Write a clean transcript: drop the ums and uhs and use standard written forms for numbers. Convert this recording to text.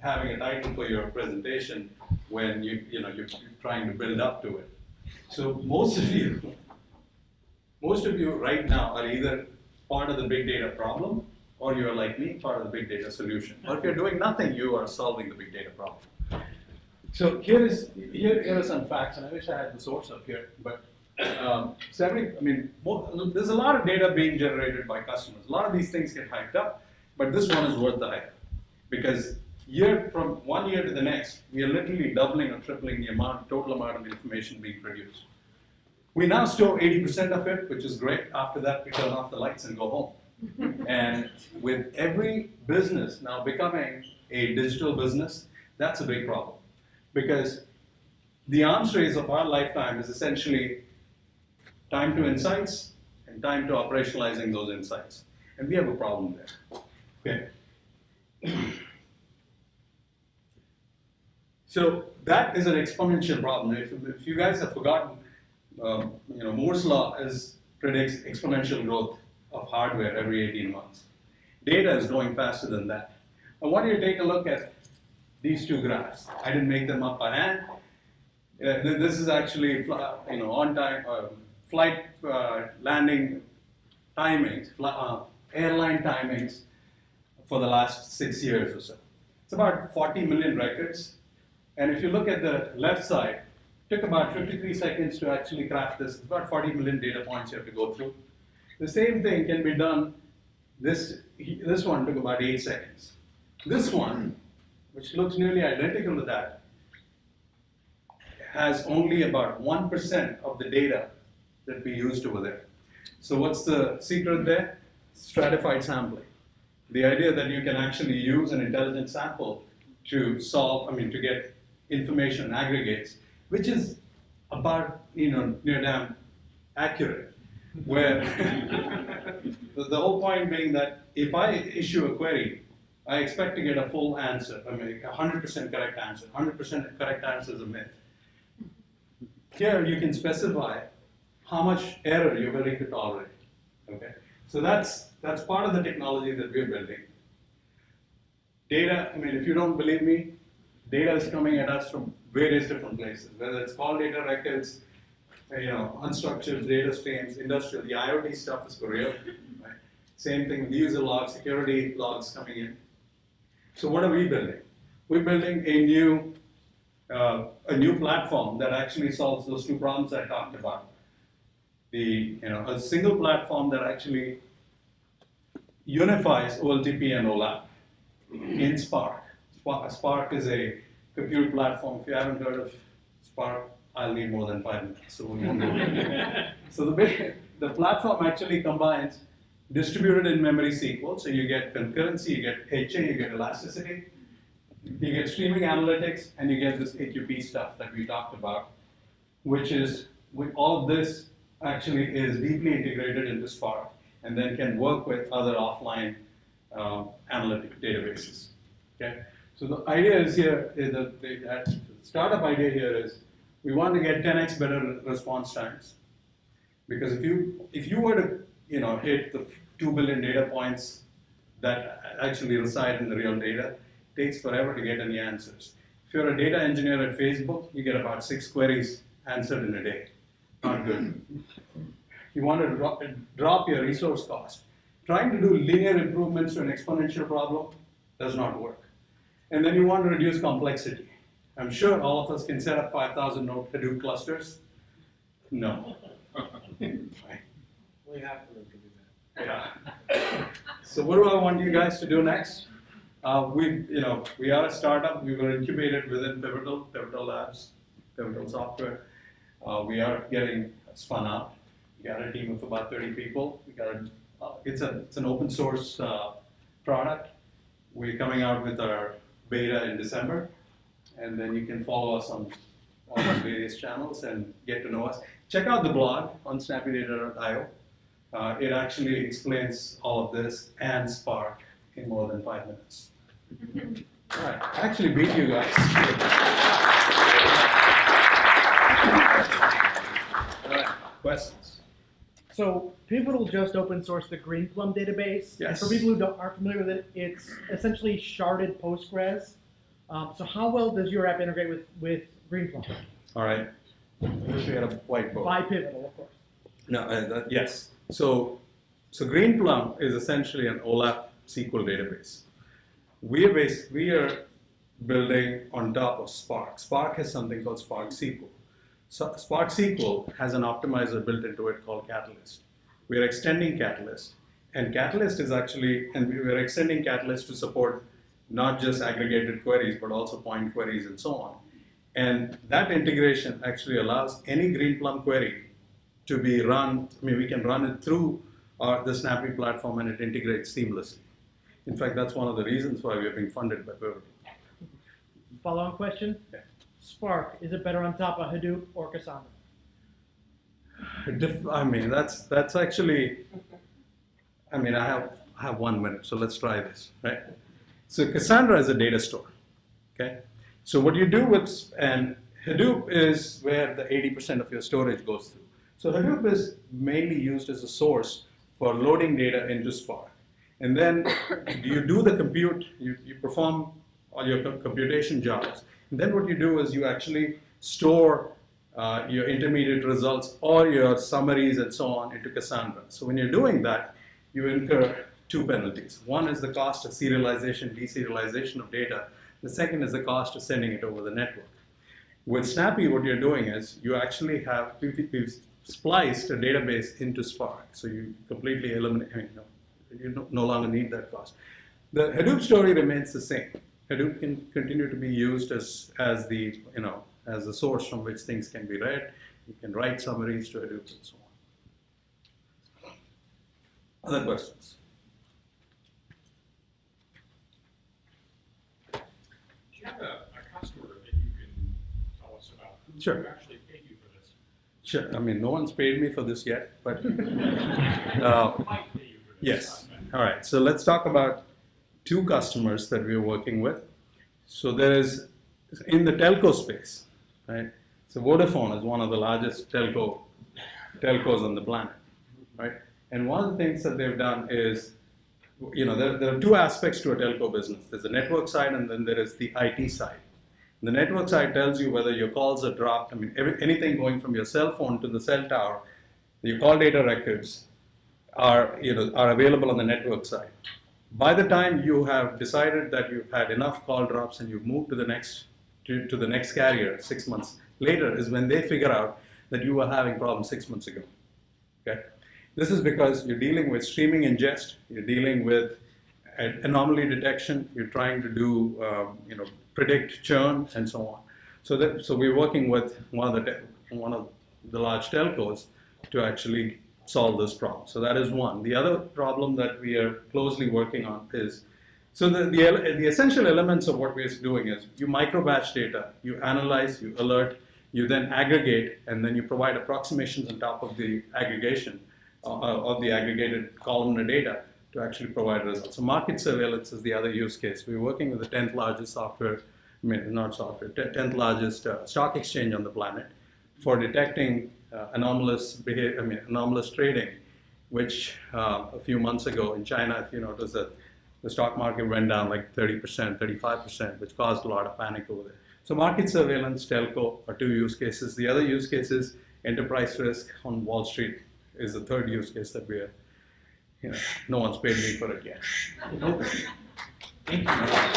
having a title for your presentation when you're trying to build up to it. So most of you right now are either part of the big data problem, or you are like me, part of the big data solution. Or if you're doing nothing, you are solving the big data problem. So here are some facts, and I wish I had the source up here, but there's a lot of data being generated by customers. A lot of these things get hyped up, but this one is worth the hype. Because from 1 year to the next, we are literally doubling or tripling the total amount of information being produced. We now store 80% of it, which is great. After that, we turn off the lights and go home. And with every business now becoming a digital business, that's a big problem. Because the arms race of our lifetime is essentially time to insights and time to operationalizing those insights. And we have a problem there. Okay. So that is an exponential problem. If you guys have forgotten, Moore's law predicts exponential growth of hardware every 18 months. Data is growing faster than that. I want you to take a look at these two graphs. I didn't make them up by hand. This is actually on-time flight landing timings, airline timings for the last 6 years or so. It's about 40 million records. And if you look at the left side, it took about 53 seconds to actually craft this. It's about 40 million data points you have to go through. The same thing can be done. This one took about 8 seconds. This one, which looks nearly identical to that, has only about 1% of the data that we used over there. So what's the secret there? Stratified sampling. The idea that you can actually use an intelligent sample to to get information and aggregates, which is about near damn accurate. Where the whole point being that if I issue a query, I expect to get a full answer, 100% correct answer. 100% correct answer is a myth. Here you can specify how much error you're willing to tolerate. Okay, so that's part of the technology that we're building. Data, if you don't believe me, data is coming at us from various different places, whether it's call data records, unstructured data streams, industrial, the IoT stuff is for real. Right? Same thing with user logs, security logs coming in. So what are we building? We're building a new platform that actually solves those two problems I talked about. A single platform that actually unifies OLTP and OLAP in Spark. Spark is a compute platform. If you haven't heard of Spark, I'll need more than 5 minutes, so we won't go there. So the platform actually combines distributed in-memory SQL, so you get concurrency, you get HA, you get elasticity, you get streaming analytics, and you get this AQP stuff that we talked about, which is, all of this actually is deeply integrated into Spark, and then can work with other offline analytic databases. Okay? So the idea is here, the startup idea here is, we want to get 10x better response times, because if you were to hit the 2 billion data points that actually reside in the real data, it takes forever to get any answers. If you're a data engineer at Facebook, you get about 6 queries answered in a day. Not good. You want to drop your resource cost. Trying to do linear improvements to an exponential problem does not work. And then you want to reduce complexity. I'm sure all of us can set up 5,000 node Hadoop clusters. No. We have to do that. Yeah. So what do I want you guys to do next? We are a startup. We were incubated within Pivotal Labs, Pivotal Software. We are getting spun out. We got a team of about 30 people. It's an open source product. We're coming out with our beta in December. And then you can follow us on all these various channels and get to know us. Check out the blog on SnappyData.io. It actually explains all of this and Spark in more than 5 minutes. All right, I actually beat you guys. All right, questions? So Pivotal just open sourced the Greenplum database. Yes. And for people who aren't familiar with it, it's essentially sharded Postgres So how well does your app integrate with Greenplum? All right. I wish we had a whiteboard. By Pivotal, of course. No, yes. So Greenplum is essentially an OLAP SQL database. We are building on top of Spark. Spark has something called Spark SQL. So Spark SQL has an optimizer built into it called Catalyst. We are extending Catalyst, and Catalyst is actually, and we are extending Catalyst to support not just aggregated queries, but also point queries and so on. And that integration actually allows any Greenplum query to be run. I mean, we can run it through the Snappy platform, and it integrates seamlessly. In fact, that's one of the reasons why we are being funded by Pivotal. Follow-on question. Yeah. Spark, is it better on top of Hadoop or Cassandra? I mean, that's actually, I mean, I have 1 minute, so let's try this, right? So Cassandra is a data store, okay? So what you do with, and Hadoop is where the 80% of your storage goes through. So Hadoop is mainly used as a source for loading data into Spark. And then you do the compute, you perform all your computation jobs. And then what you do is you actually store your intermediate results or your summaries and so on into Cassandra. So when you're doing that, you incur two penalties. One is the cost of serialization, deserialization of data. The second is the cost of sending it over the network. With Snappy, what you're doing is you actually have, we've spliced a database into Spark. So you completely eliminate, I mean, you no longer need that cost. The Hadoop story remains the same. Hadoop can continue to be used as the, as the source from which things can be read. You can write summaries to Hadoop and so on. Other questions? Do you have a customer that you can tell us about? Sure. Who actually paid you for this? Sure. I mean, no one's paid me for this yet, but Who might pay you for this? yes. All right. So let's talk about two customers that we're working with. So there is, in the telco space, right? So Vodafone is one of the largest telcos on the planet, right? And one of the things that they've done is, there are two aspects to a telco business. There's the network side, and then there is the IT side. The network side tells you whether your calls are dropped. I mean, anything going from your cell phone to the cell tower, your call data records are available on the network side. By the time you have decided that you've had enough call drops and you've moved to the next carrier 6 months later is when they figure out that you were having problems 6 months ago. Okay? This is because you're dealing with streaming ingest, you're dealing with anomaly detection, you're trying to do predict churn and so on. So we're working with one of the large telcos to actually solve this problem. So that is one. The other problem that we are closely working on is, so the essential elements of what we're doing is you micro-batch data, you analyze, you alert, you then aggregate, and then you provide approximations on top of the aggregation of the aggregated columnar data to actually provide results. So market surveillance is the other use case. We're working with the 10th largest 10th largest stock exchange on the planet for detecting anomalous trading, which a few months ago in China, if you notice that the stock market went down like 30%, 35%, which caused a lot of panic over there. So market surveillance, telco are two use cases. The other use case is enterprise risk on Wall Street is the third use case that we are, no one's paid me for it yet. Thank you.